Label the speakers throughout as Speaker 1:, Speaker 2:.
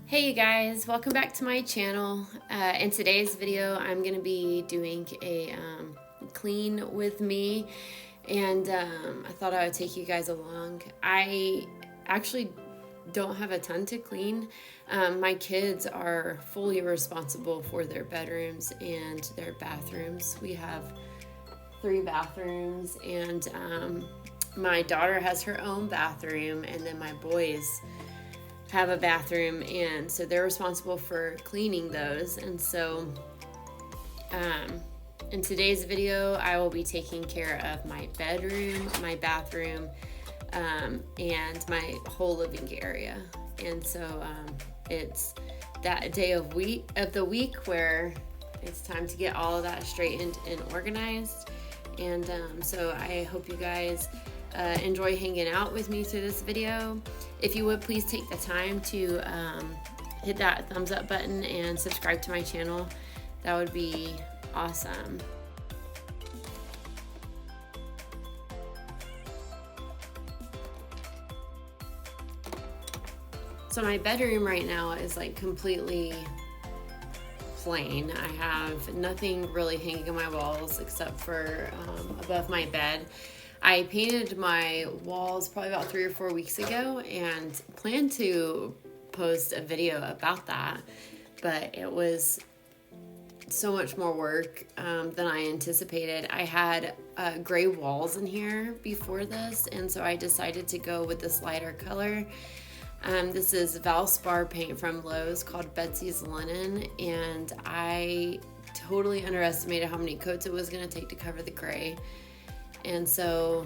Speaker 1: Hey you guys, welcome back to my channel. In today's video, I'm going to be doing a clean with me, and I thought I would take you guys along. I actually don't have a ton to clean. My kids are fully responsible for their bedrooms and their bathrooms. We have 3 bathrooms, and my daughter has her own bathroom, and then my boys have a bathroom, and so they're responsible for cleaning those. And so in today's video, I will be taking care of my bedroom, my bathroom, and my whole living area. And so it's that day of the week where it's time to get all of that straightened and organized. And so I hope you guys enjoy hanging out with me through this video. If you would, please take the time to hit that thumbs up button and subscribe to my channel. That would be awesome. So my bedroom right now is like completely plain. I have nothing really hanging on my walls except for above my bed. I painted my walls probably about 3 or 4 weeks ago and planned to post a video about that, but it was so much more work than I anticipated. I had gray walls in here before this, and so I decided to go with this lighter color. This is Valspar paint from Lowe's called Betsy's Linen, and I totally underestimated how many coats it was going to take to cover the gray. And so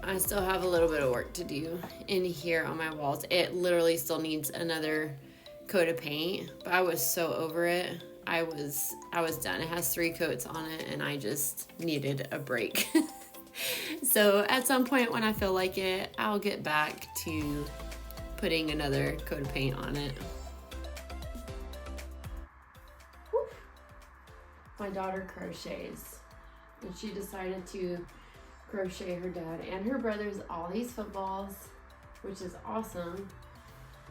Speaker 1: I still have a little bit of work to do in here on my walls. It literally still needs another coat of paint, but I was so over it. I was done. It has 3 coats on it, and I just needed a break. So at some point when I feel like it, I'll get back to putting another coat of paint on it. Woo. My daughter crochets, and she decided to crochet her dad and her brother's all these footballs, which is awesome.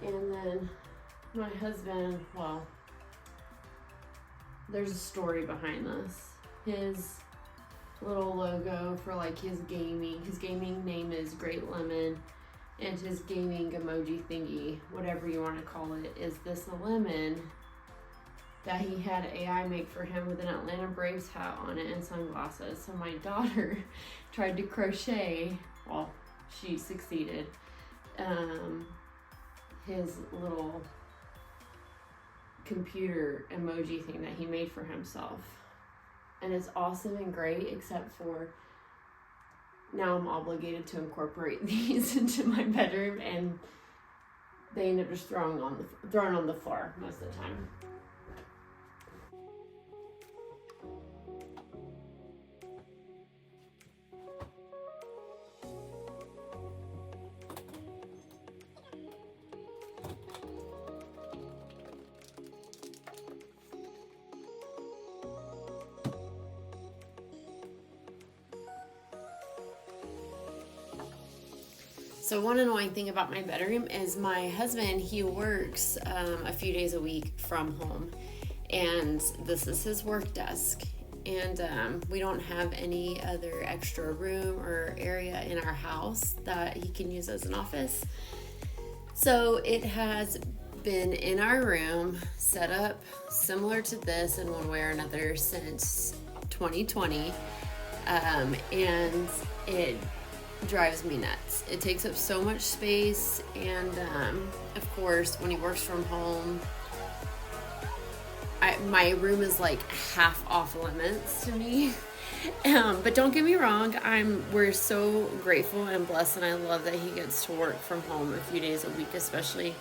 Speaker 1: And then my husband, well, there's a story behind this. His little logo for like his gaming name is Great Lemon, and his gaming emoji thingy, whatever you want to call it, is this lemon that he had AI make for him with an Atlanta Braves hat on it and sunglasses. So my daughter tried to crochet, well, she succeeded, his little computer emoji thing that he made for himself. And it's awesome and great, except for now I'm obligated to incorporate these into my bedroom, and they end up just thrown on the floor most of the time. So one annoying thing about my bedroom is my husband, he works a few days a week from home, and this is his work desk, and we don't have any other extra room or area in our house that he can use as an office. So it has been in our room, set up similar to this in one way or another since 2020, and it drives me nuts. It takes up so much space, and of course when he works from home, my room is like half off limits to me. But don't get me wrong, we're so grateful and blessed, and I love that he gets to work from home a few days a week, especially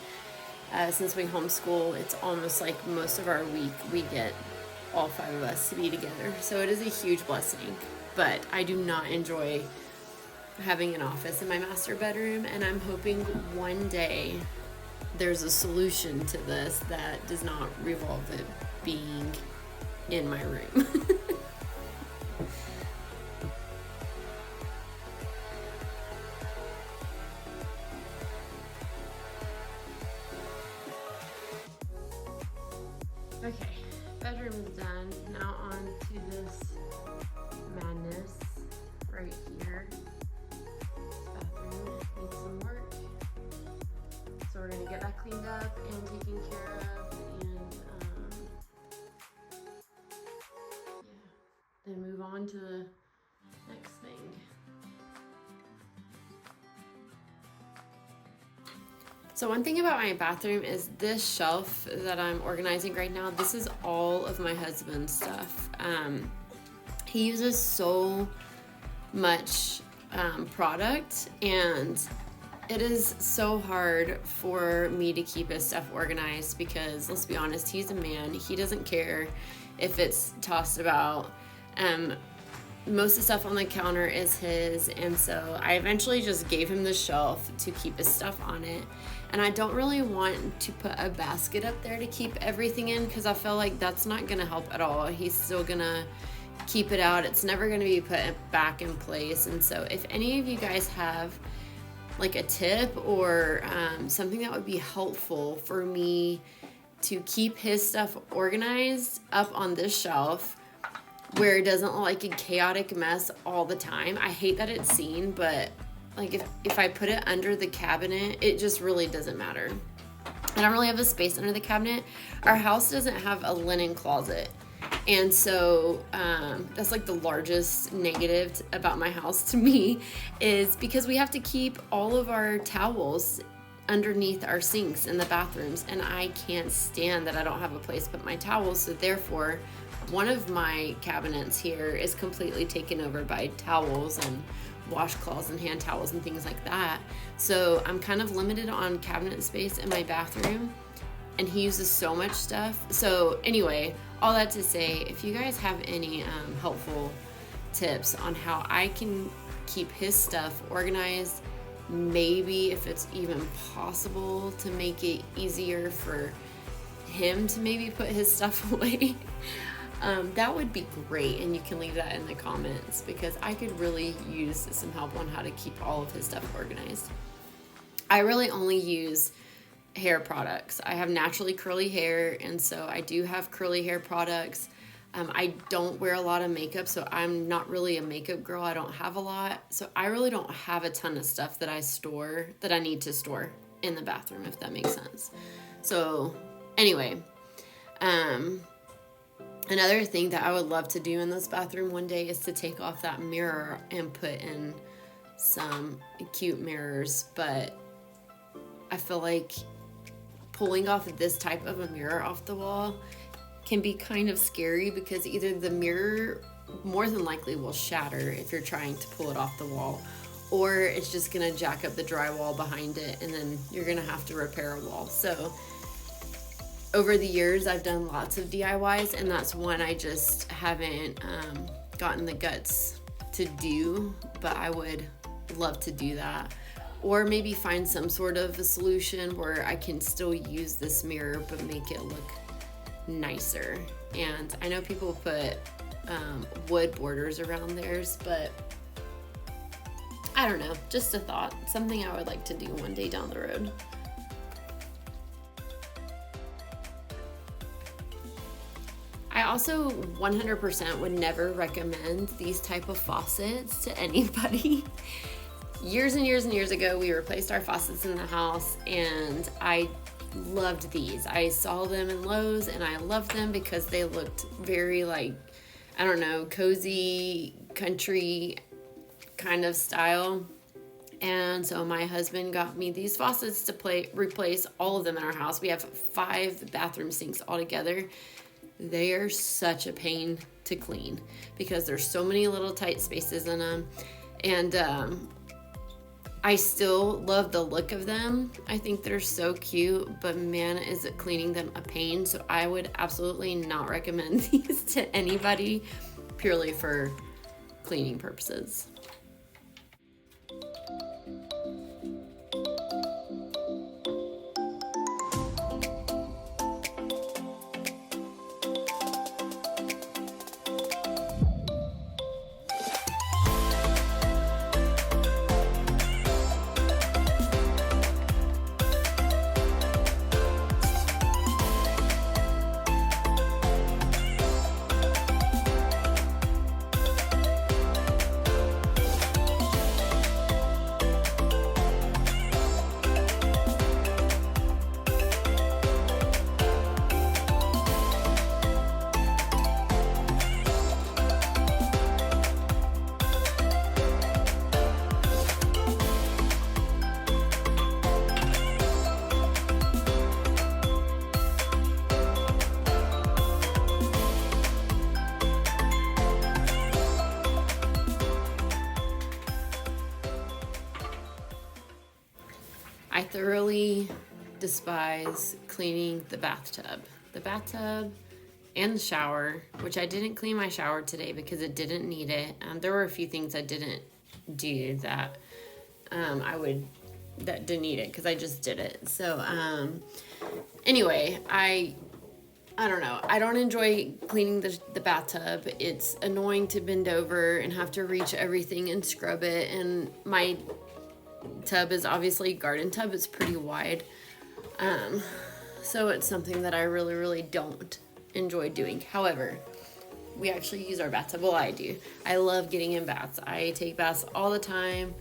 Speaker 1: since we homeschool. It's almost like most of our week we get all 5 of us to be together, so it is a huge blessing. But I do not enjoy having an office in my master bedroom, and I'm hoping one day there's a solution to this that does not revolve it being in my room. And now on to this madness right here. This bathroom needs some work. So we're gonna get that cleaned up and taken care of, and then move on to the next thing. So one thing about my bathroom is this shelf that I'm organizing right now. This is all of my husband's stuff. He uses so much product, and it is so hard for me to keep his stuff organized because, let's be honest, he's a man. He doesn't care if it's tossed about. Most of the stuff on the counter is his, and so I eventually just gave him the shelf to keep his stuff on it. And I don't really want to put a basket up there to keep everything in because I feel like that's not going to help at all. He's still going to keep it out. It's never going to be put back in place. And so if any of you guys have like a tip or something that would be helpful for me to keep his stuff organized up on this shelf where it doesn't look like a chaotic mess all the time. I hate that it's seen, but like if I put it under the cabinet, it just really doesn't matter. I don't really have a space under the cabinet. Our house doesn't have a linen closet. And so that's like the largest negative about my house to me, is because we have to keep all of our towels underneath our sinks in the bathrooms, and I can't stand that I don't have a place to put my towels. So therefore, one of my cabinets here is completely taken over by towels and washcloths and hand towels and things like that. So I'm kind of limited on cabinet space in my bathroom, and he uses so much stuff. So anyway, all that to say, if you guys have any helpful tips on how I can keep his stuff organized, maybe if it's even possible to make it easier for him to maybe put his stuff away, that would be great. And you can leave that in the comments because I could really use some help on how to keep all of his stuff organized. I really only use hair products. I have naturally curly hair, and so I do have curly hair products. I don't wear a lot of makeup, so I'm not really a makeup girl. I don't have a lot. So I really don't have a ton of stuff that I need to store in the bathroom, if that makes sense. So anyway, another thing that I would love to do in this bathroom one day is to take off that mirror and put in some cute mirrors, but I feel like pulling off this type of a mirror off the wall can be kind of scary because either the mirror more than likely will shatter if you're trying to pull it off the wall, or it's just gonna jack up the drywall behind it and then you're gonna have to repair a wall. So over the years, I've done lots of DIYs, and that's one I just haven't gotten the guts to do, but I would love to do that. Or maybe find some sort of a solution where I can still use this mirror but make it look nicer. And I know people put wood borders around theirs, but I don't know, just a thought, something I would like to do one day down the road. I also 100% would never recommend these type of faucets to anybody. Years and years and years ago, we replaced our faucets in the house, and I loved these. I saw them in Lowe's, and I loved them because they looked very like, I don't know, cozy, country kind of style. And so my husband got me these faucets to replace all of them in our house. We have 5 bathroom sinks altogether. They are such a pain to clean because there's so many little tight spaces in them. And I still love the look of them. I think they're so cute, but man, is it cleaning them a pain. So I would absolutely not recommend these to anybody purely for cleaning purposes. I thoroughly despise cleaning the bathtub. The bathtub and the shower, which I didn't clean my shower today because it didn't need it. There were a few things I didn't do that that didn't need it because I just did it. So anyway, I don't know. I don't enjoy cleaning the bathtub. It's annoying to bend over and have to reach everything and scrub it. And my tub is obviously a garden tub. It's pretty wide. So it's something that I really, really don't enjoy doing. However, we actually use our bathtub. Well, I do. I love getting in baths. I take baths all the time.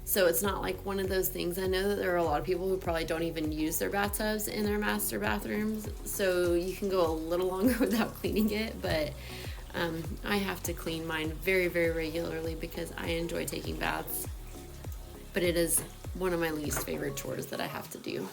Speaker 1: So it's not like one of those things. I know that there are a lot of people who probably don't even use their bathtubs in their master bathrooms. So you can go a little longer without cleaning it. But I have to clean mine very, very regularly because I enjoy taking baths. But it is one of my least favorite chores that I have to do.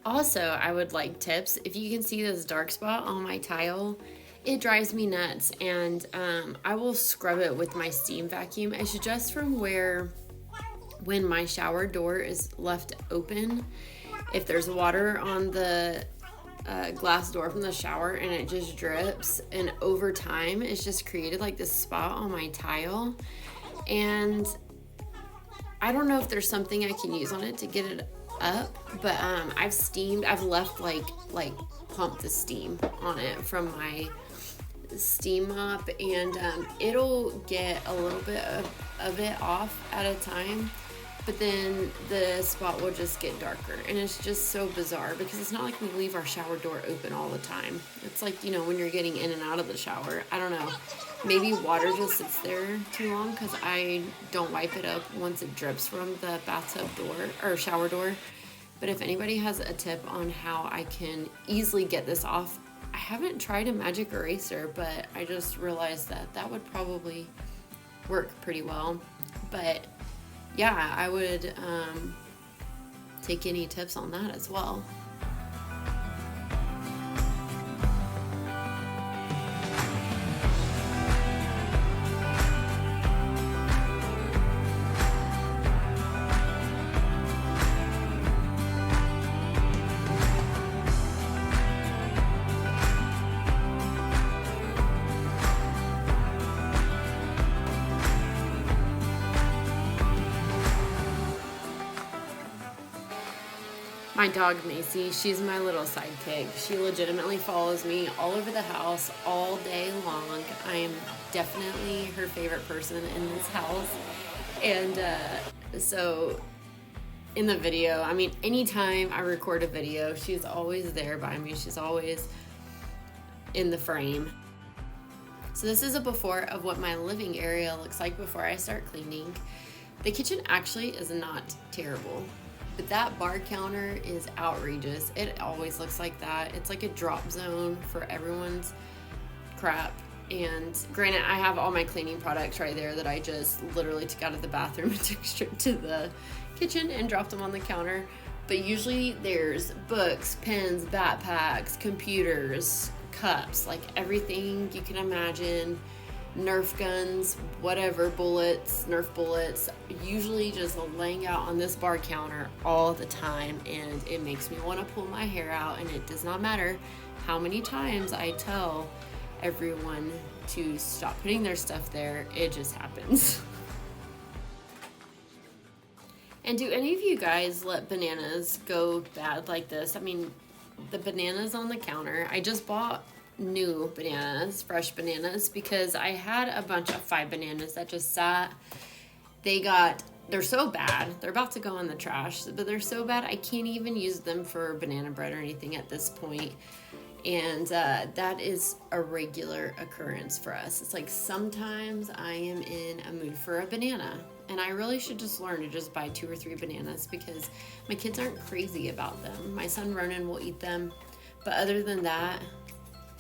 Speaker 1: Also, I would like tips. If you can see this dark spot on my tile, it drives me nuts, and I will scrub it with my steam vacuum. It's just from when my shower door is left open, if there's water on the glass door from the shower and it just drips, and over time it's just created like this spot on my tile, and I don't know if there's something I can use on it to get it up, but I've left like pump the steam on it from my steam mop, and it'll get a little bit of it off at a time, but then the spot will just get darker, and it's just so bizarre because it's not like we leave our shower door open all the time. It's like, when you're getting in and out of the shower, I don't know, maybe water just sits there too long because I don't wipe it up once it drips from the bathtub door or shower door. But if anybody has a tip on how I can easily get this off, I haven't tried a magic eraser, but I just realized that would probably work pretty well. But yeah, I would take any tips on that as well. My dog Macy, she's my little sidekick. She legitimately follows me all over the house all day long. I am definitely her favorite person in this house. And so in the video, anytime I record a video, she's always there by me. She's always in the frame. So this is a before of what my living area looks like before I start cleaning. The kitchen actually is not terrible. But that bar counter is outrageous. It always looks like that. It's like a drop zone for everyone's crap. And granted, I have all my cleaning products right there that I just literally took out of the bathroom and took straight to the kitchen and dropped them on the counter. But usually there's books, pens, backpacks, computers, cups, like everything you can imagine. Nerf guns, whatever, bullets, Nerf bullets, usually just laying out on this bar counter all the time, and it makes me want to pull my hair out, and it does not matter how many times I tell everyone to stop putting their stuff there, it just happens. And do any of you guys let bananas go bad like this? The bananas on the counter, I just bought new bananas, fresh bananas, because I had a bunch of 5 bananas that just sat. They're so bad, they're about to go in the trash, but they're so bad I can't even use them for banana bread or anything at this point. And that is a regular occurrence for us. It's like sometimes I am in a mood for a banana, And I really should just learn to just buy 2 or 3 bananas because my kids aren't crazy about them. My son Ronan will eat them, but other than that,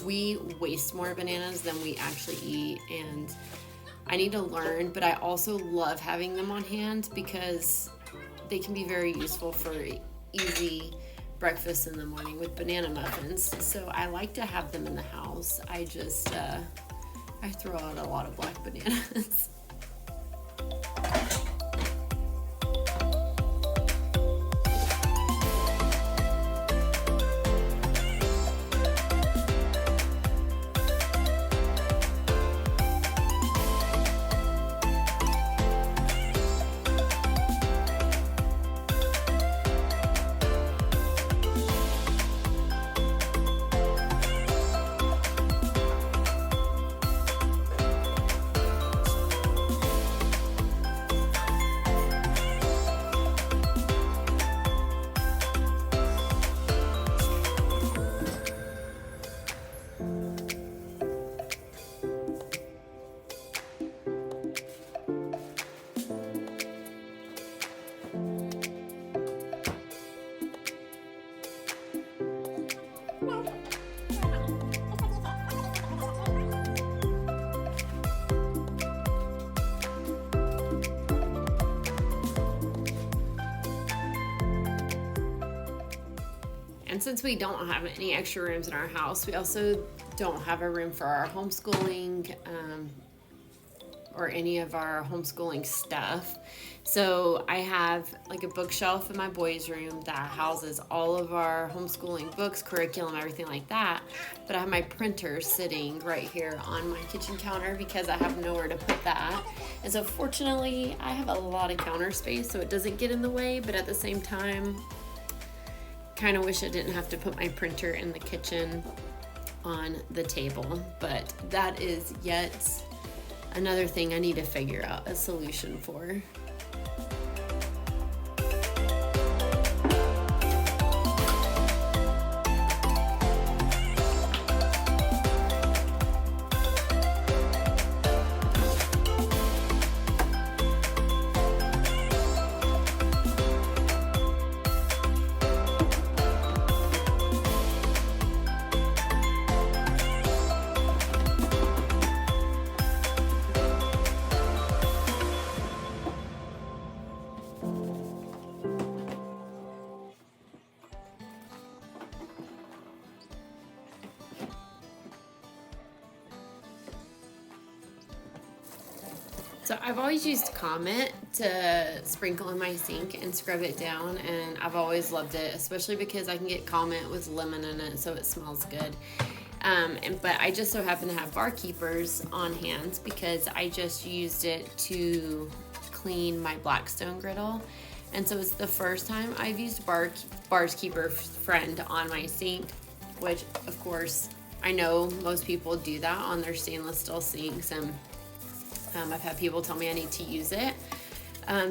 Speaker 1: we waste more bananas than we actually eat, and I need to learn, but I also love having them on hand because they can be very useful for easy breakfast in the morning with banana muffins. So I like to have them in the house. I just, I throw out a lot of black bananas. And since we don't have any extra rooms in our house, we also don't have a room for our homeschooling or any of our homeschooling stuff. So I have like a bookshelf in my boys' room that houses all of our homeschooling books, curriculum, everything like that. But I have my printer sitting right here on my kitchen counter because I have nowhere to put that. And so fortunately, I have a lot of counter space so it doesn't get in the way, but at the same time, kind of wish I didn't have to put my printer in the kitchen on the table, but that is yet another thing I need to figure out a solution for. So I've always used Comet to sprinkle in my sink and scrub it down, and I've always loved it, especially because I can get Comet with lemon in it, so it smells good. But I just so happen to have bar keepers on hand because I just used it to clean my Blackstone griddle, and so it's the first time I've used Bars Keeper Friend on my sink, which of course I know most people do that on their stainless steel sinks, and I've had people tell me I need to use it.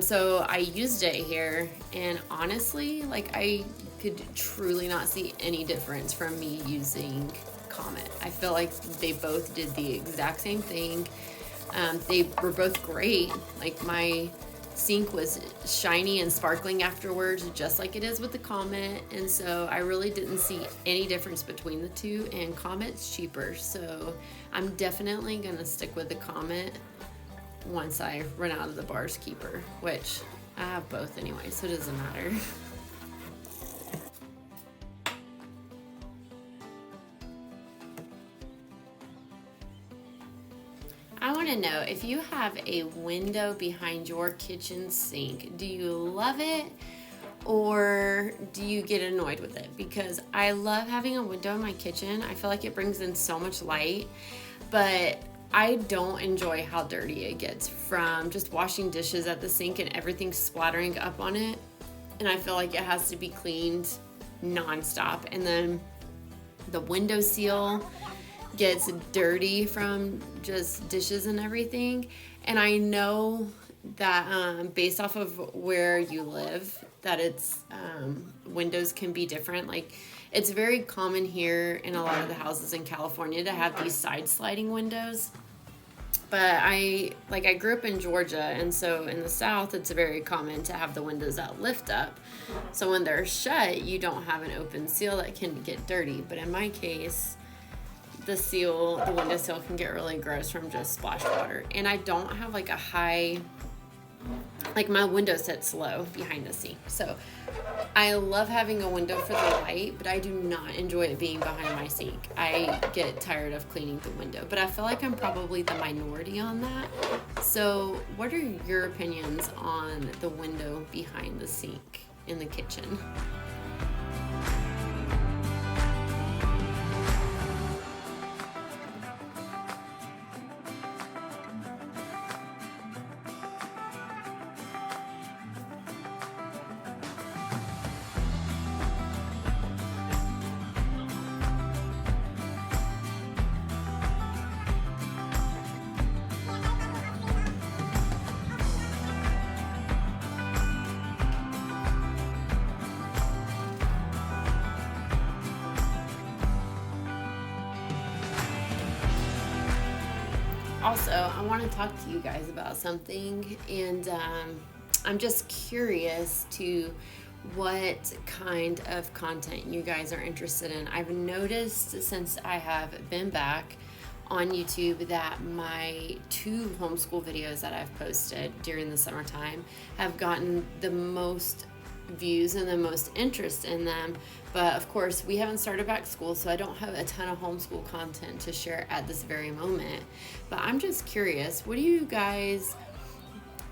Speaker 1: So I used it here, and honestly, like, I could truly not see any difference from me using Comet. I feel like they both did the exact same thing. They were both great. Like, my sink was shiny and sparkling afterwards, just like it is with the Comet, and so I really didn't see any difference between the two, and Comet's cheaper, so I'm definitely gonna stick with the Comet once I run out of the Bars Keeper, which I have both anyway, so it doesn't matter. I want to know, if you have a window behind your kitchen sink, do you love it or do you get annoyed with it? Because I love having a window in my kitchen. I feel like it brings in so much light, but I don't enjoy how dirty it gets from just washing dishes at the sink and everything splattering up on it. And I feel like it has to be cleaned nonstop. And then the window seal gets dirty from just dishes and everything. And I know that based off of where you live, that it's windows can be different. Like, it's very common here in a lot of the houses in California to have these side sliding windows. But I grew up in Georgia, and so in the South, it's very common to have the windows that lift up. So when they're shut, you don't have an open seal that can get dirty. But in my case, the window seal can get really gross from just splash water. And I don't have like a high, like my window sits low behind the sink. So I love having a window for the light, but I do not enjoy it being behind my sink. I get tired of cleaning the window, but I feel like I'm probably the minority on that. So what are your opinions on the window behind the sink in the kitchen? Also, I want to talk to you guys about something, and I'm just curious to what kind of content you guys are interested in. I've noticed since I have been back on YouTube that my 2 homeschool videos that I've posted during the summertime have gotten the most views and the most interest in them. But of course, we haven't started back school, so I don't have a ton of homeschool content to share at this very moment. But I'm just curious, what do you guys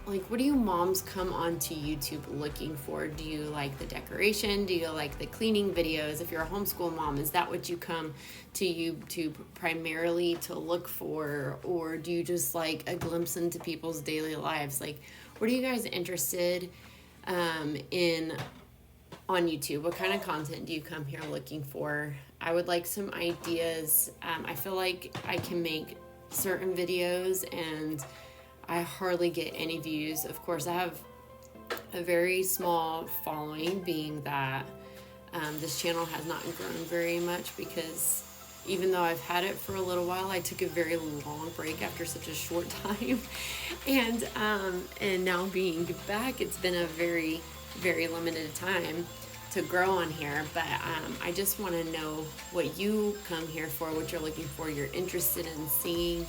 Speaker 1: like? What do you moms come onto YouTube looking for? Do you like the decoration? Do you like the cleaning videos? If you're a homeschool mom, is that what you come to YouTube primarily to look for? Or do you just like a glimpse into people's daily lives? Like, what are you guys interested in on YouTube? What kind of content do you come here looking for? I would like some ideas. I feel like I can make certain videos and I hardly get any views. Of course, I have a very small following, being that this channel has not grown very much, because even though I've had it for a little while, I took a very long break after such a short time. And now being back, it's been a very, very limited time to grow on here. But I just want to know what you come here for, what you're looking for, you're interested in seeing,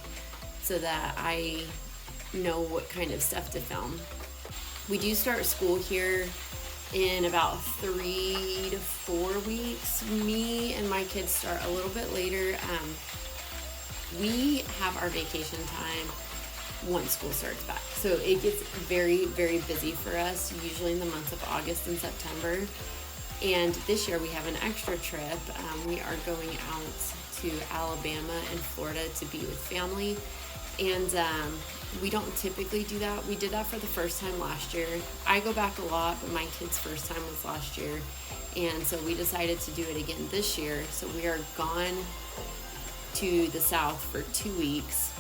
Speaker 1: so that I know what kind of stuff to film. We do start school here in about 3 to 4 weeks. Me and my kids start a little bit later. We have our vacation time once school starts back, so it gets very, very busy for us, usually in the months of August and September. And this year we have an extra trip. We are going out to Alabama and Florida to be with family, and we don't typically do that. We did that for the first time last year. I go back a lot, but my kids' first time was last year, and so we decided to do it again this year. So we are gone to the South for 2 weeks.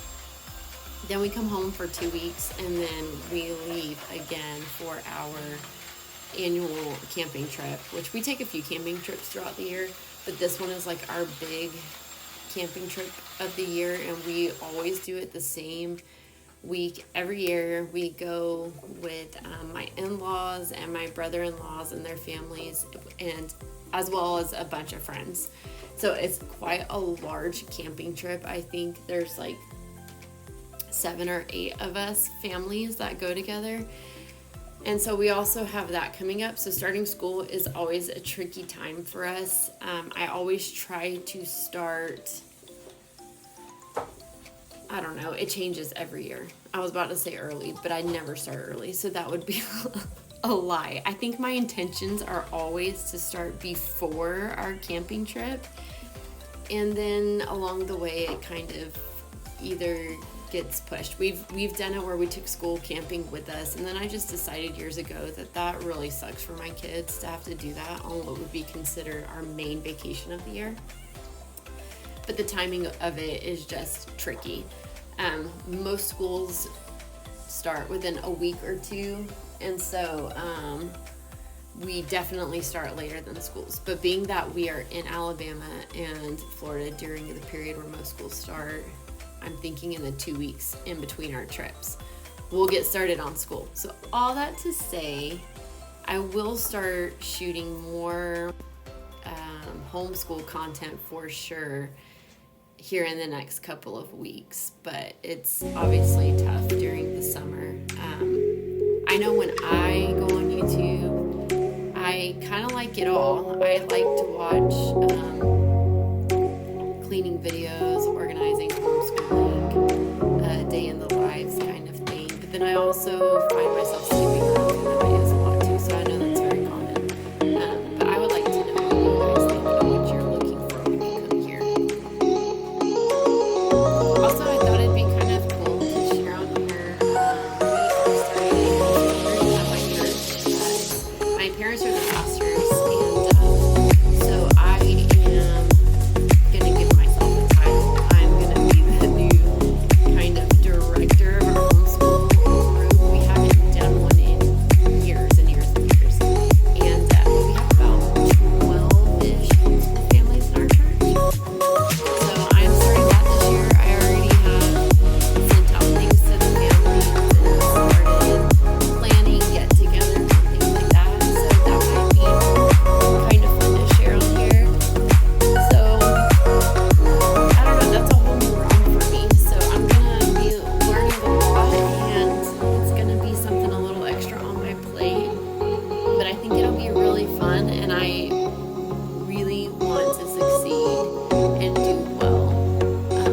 Speaker 1: Then we come home for 2 weeks, and then we leave again for our annual camping trip, which we take a few camping trips throughout the year, but this one is like our big camping trip of the year, and we always do it the same week every year. We go with my in-laws and my brother-in-laws and their families, and as well as a bunch of friends. So it's quite a large camping trip. I think there's like 7 or 8 of us families that go together. And so we also have that coming up. So starting school is always a tricky time for us. I always try to start, I don't know, it changes every year. I was about to say early, but I never start early, so that would be a lie. I think my intentions are always to start before our camping trip, and then along the way it kind of either gets pushed. We've done it where we took school camping with us, and then I just decided years ago that really sucks for my kids to have to do that on what would be considered our main vacation of the year. But the timing of it is just tricky. Most schools start within a week or 2, and so we definitely start later than schools. But being that we are in Alabama and Florida during the period where most schools start, I'm thinking in the 2 weeks in between our trips, we'll get started on school. So all that to say, I will start shooting more homeschool content for sure here in the next couple of weeks, but it's obviously tough during the summer. I know when I go on YouTube, I kind of like it all. I like to watch cleaning videos, organizing, homeschooling, day in the lives kind of thing, but then I also find myself skipping around in the videos a lot too, so I know that's very common. But I would like to know what you guys think and what you're looking for when you come here. Also, I thought it'd be kind of cool to share on here. We are starting a community at my church. My parents are the pastors, and so I am going to give myself a title. I'm going to be the new kind of director of our homeschool group. We haven't done one in years and years and years. And we have about 12-ish homeschool families in our church. So I'm starting that this year. I already have sent out things to the families and started planning get-togethers and things like that. So that might be kind of fun to share on here. So I don't know, that's a whole new realm for me. So I'm gonna be learning a lot, and it's gonna be something a little extra on my plate. But I think it'll be really fun, and I really want to succeed and do well at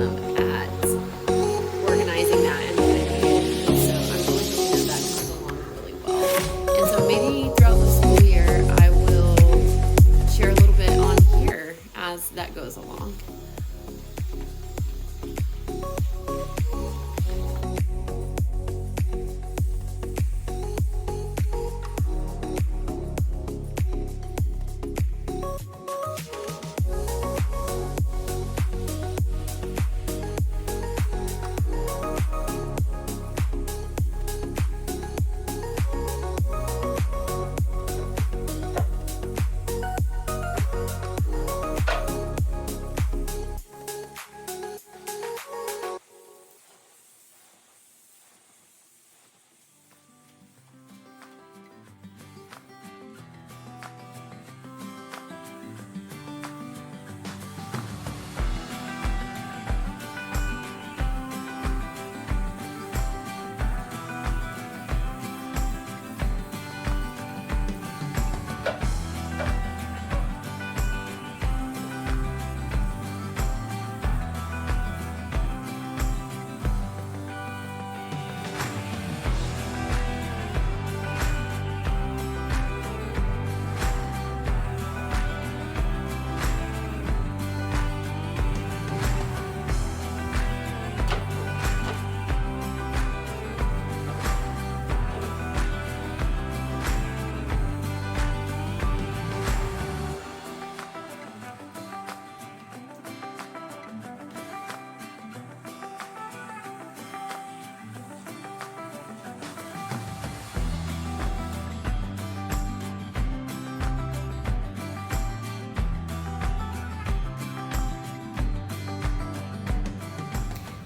Speaker 1: organizing that and planning it. So I'm really hoping that that comes along really well. And so maybe throughout the school year, I will share a little bit on here as that goes along.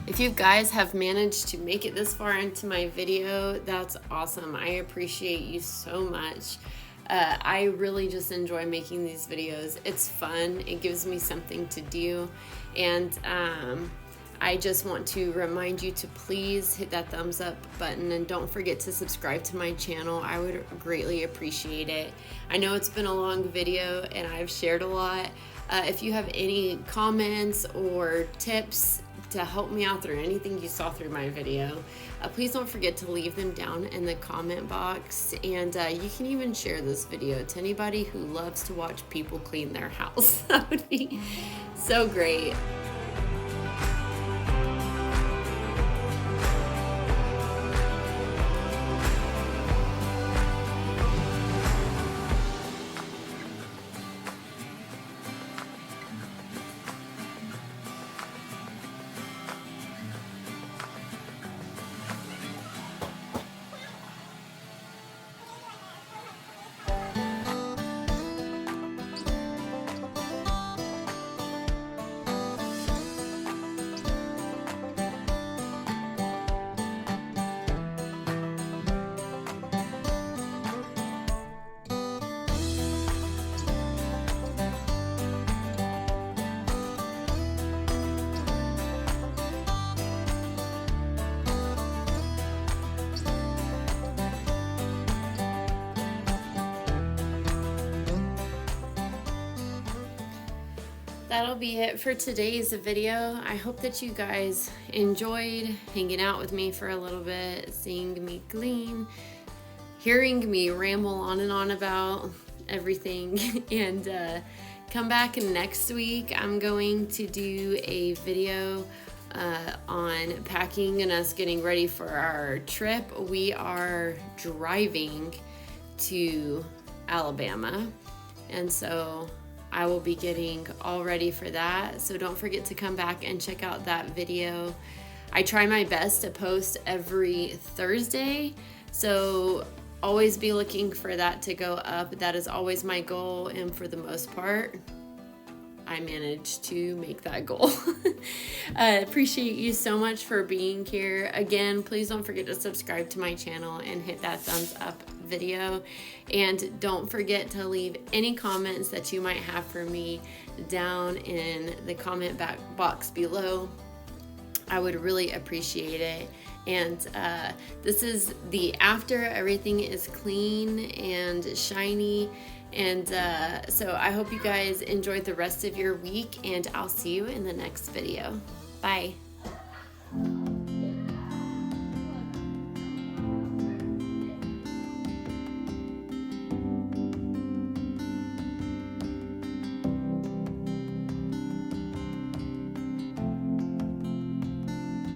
Speaker 1: If you guys have managed to make it this far into my video, that's awesome. I appreciate you so much. I really just enjoy making these videos. It's fun. It gives me something to do. And I just want to remind you to please hit that thumbs up button and don't forget to subscribe to my channel. I would greatly appreciate it. I know it's been a long video and I've shared a lot. If you have any comments or tips to help me out through anything you saw through my video, please don't forget to leave them down in the comment box, and you can even share this video to anybody who loves to watch people clean their house. That would be so great. that'll be it for today's video. I hope that you guys enjoyed hanging out with me for a little bit, seeing me clean, hearing me ramble on and on about everything. And come back next week. I'm going to do a video on packing and us getting ready for our trip. We are driving to Alabama, and so I will be getting all ready for that. So don't forget to come back and check out that video. I try my best to post every Thursday, so always be looking for that to go up. That is always my goal, and for the most part, I managed to make that goal. Appreciate you so much for being here. Again, please don't forget to subscribe to my channel and hit that thumbs up video. And don't forget to leave any comments that you might have for me down in the comment box below. I would really appreciate it. And this is the after everything is clean and shiny. And so I hope you guys enjoyed the rest of your week, and I'll see you in the next video. Bye.